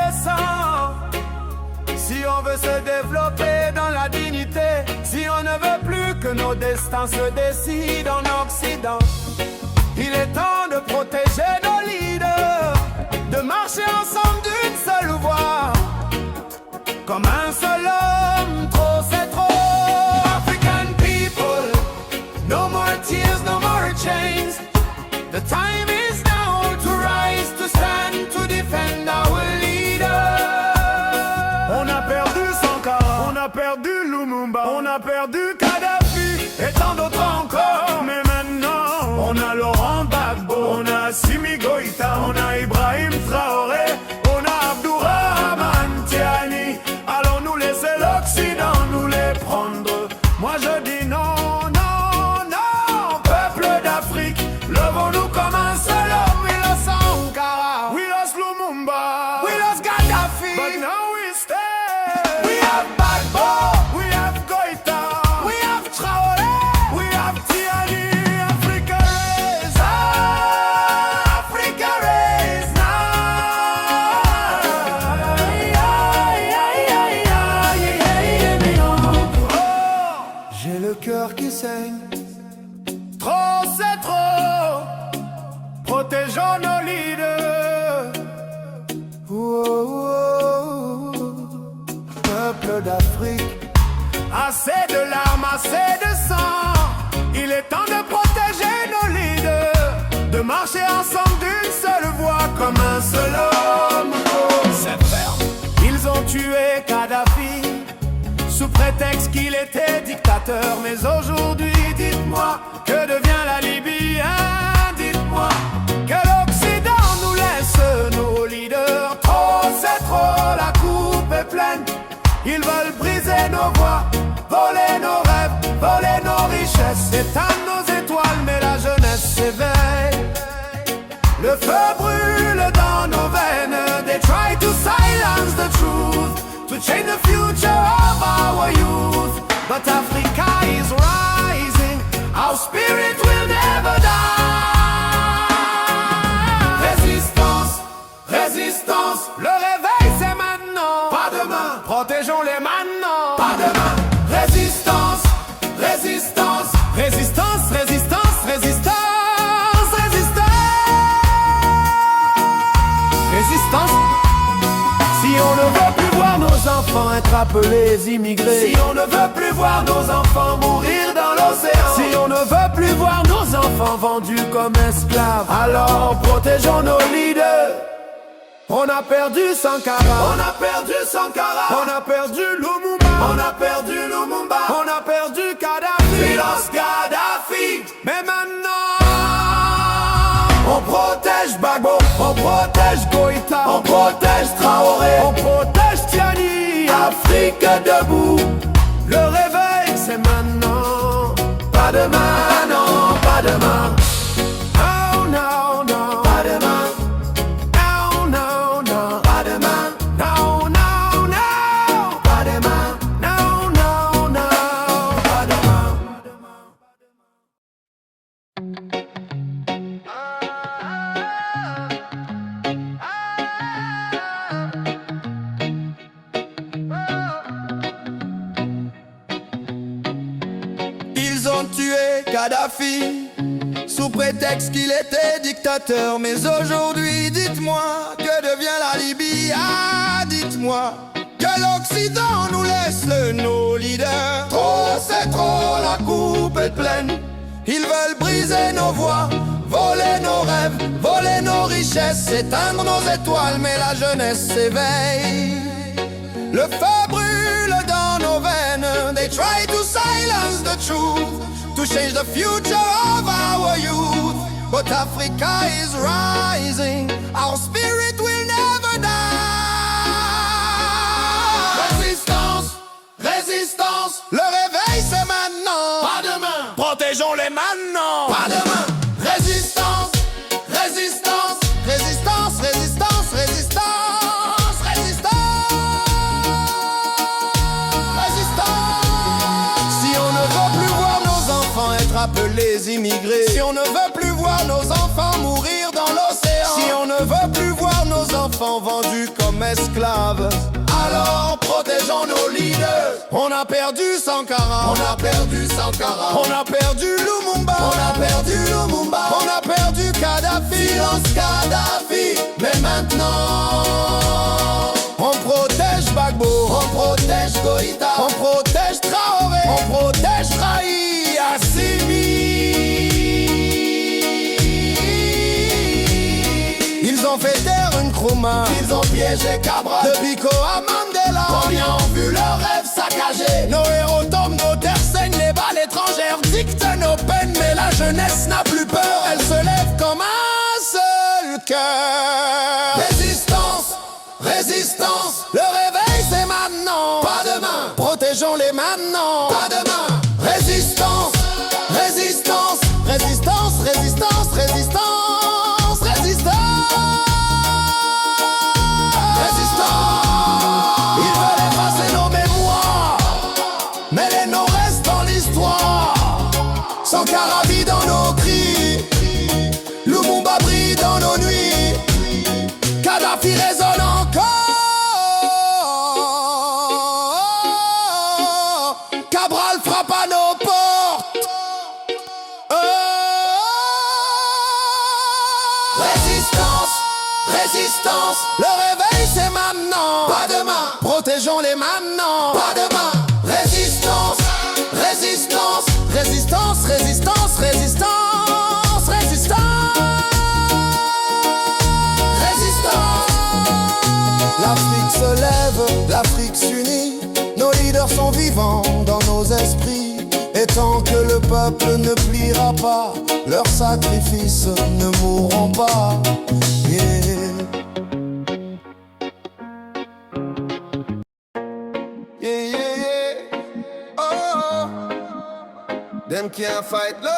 descend. Si on veut se développer dans la dignité, si on ne veut plus que nos destins se décident en Occident, il est temps de protéger nos leaders, de marcher ensemble d'une seule voix, comme un seul homme. Trop c'est trop. African people, no more tears, no more chains. The time is now to rise, to stand, to defend our leader. On a perdu Sankara, on a perdu Lumumba, on a perdu Kadhafi et tant d'autres encore. Mais maintenant, on a Laurent Gbagbo, on a Assimi Goïta, on a Ibrahim Traoré, on a Abdourahmane Tiani. Allons-nous laisser l'Occident nous les prendre? Moi je dis non, non, non. Peuple d'Afrique, levons-nous comme un seul homme. We lost Sankara, we lost Lumumba, we lost Gaddafi, but now we stand. We have Gbagbo, we have Goïta, we have Traoré, we have Tiani. Africa raise, Africa raise now. J'ai le cœur qui saigne. Trop c'est trop. Protégeons nos leaders. Peuple d'Afrique, assez de larmes, assez de sang. Il est temps de protéger nos leaders, de marcher ensemble d'une seule voix, comme un seul homme. C'est ferme. Ils ont tué Kadhafi sous prétexte qu'il était dictateur. Mais aujourd'hui, dites-moi, que devient la Libye, hein? Dites-moi, que l'Occident nous laisse nos leaders. Trop c'est trop, la coupe est pleine. Ils veulent briser nos voies, voler nos rêves, voler nos richesses, éteindre nos étoiles, mais la jeunesse s'éveille. Le feu brûle dans nos veines. They try to silence the truth, to change the future of our youth. But Africa is rising, our spirit will never die. Résistance, résistance, le réveil c'est maintenant. Pas demain, protégeons-les maintenant. Pas demain, résistance, résistance, résistance, résistance, résistance, résistance, résistance. Si on ne veut plus voir nos enfants être appelés immigrés, si on ne veut plus voir nos enfants mourir dans l'océan, si on ne veut plus voir nos enfants vendus comme esclaves, alors protégeons nos leaders. On a perdu Sankara, on a perdu Sankara, on a perdu Lumumba, on a perdu Lumumba, on a perdu Kadhafi, we lost Gaddafi. Mais maintenant, on protège Gbagbo, on protège Goïta, on protège Traoré, on protège Tiani. Afrique debout, le réveil c'est maintenant. Pas demain, non, pas demain. Oh non, non, pas demain. No, no, no, pas demain. No, no, no, pas demain. No, no, no, pas demain. Ils ont tué Kadhafi sous prétexte qu'il était dictateur. Mais aujourd'hui, dites-moi, que devient la Libye? Ah, dites-moi, que l'Occident nous laisse nos leaders. Trop c'est trop, la coupe est pleine. Ils veulent briser nos voies, voler nos rêves, voler nos richesses, éteindre nos étoiles, mais la jeunesse s'éveille. Le feu brûle dans nos veines. They try to silence the truth, to change the future of our youth. But Africa is rising, our spirit will never die. Résistance, résistance, le réveil c'est maintenant. Pas demain, protégeons-les maintenant. Pas demain, résistance, résistance, résistance, résistance, résistance, résistance, résistance. Si on ne veut plus voir nos enfants être appelés immigrés, si on ne veut plus voir nos enfants mourir dans l'océan, si on ne veut plus voir nos enfants enfants vendus comme esclaves. Alors protégeons nos leaders. On a perdu Sankara, on a perdu Sankara, on a perdu Lumumba, on a perdu Lumumba, on a perdu Kadhafi, silence Kadhafi. Mais maintenant on protège Gbagbo, on protège Goïta, on protège Traoré, on protège Raï Assimi. Ils ont fait taire Nkrumah, ils ont piégé Cabral, de Biko à Mandela. Combien ont vu leurs rêves saccagés? Nos héros tombent, nos terres saignent, les balles étrangères dictent nos peines. Mais la jeunesse n'a plus peur, elle se lève comme un seul cœur. Résistance, résistance, le réveil c'est maintenant, pas demain. Protégeons-les maintenant, pas demain. Résistance, résistance, résistance, résistance, résistance, résistance. Ils veulent effacer nos mémoires, mais les noms restent dans l'histoire. Sankara vit dans nos cris, Lumumba brille dans nos nuits, Kadhafi résonne encore, Cabral frappe à nos portes. Résistance, résistance, le réveil c'est maintenant, pas demain. Protégeons-les maintenant, pas demain. Résistance, résistance, résistance, résistance, résistance, résistance, résistance. L'Afrique se lève, l'Afrique s'unit, nos leaders sont vivants dans nos esprits. Et tant que le peuple ne pliera pas, leurs sacrifices ne mourront pas. Yeah. Yeah, yeah, yeah. Oh, them can't fight love.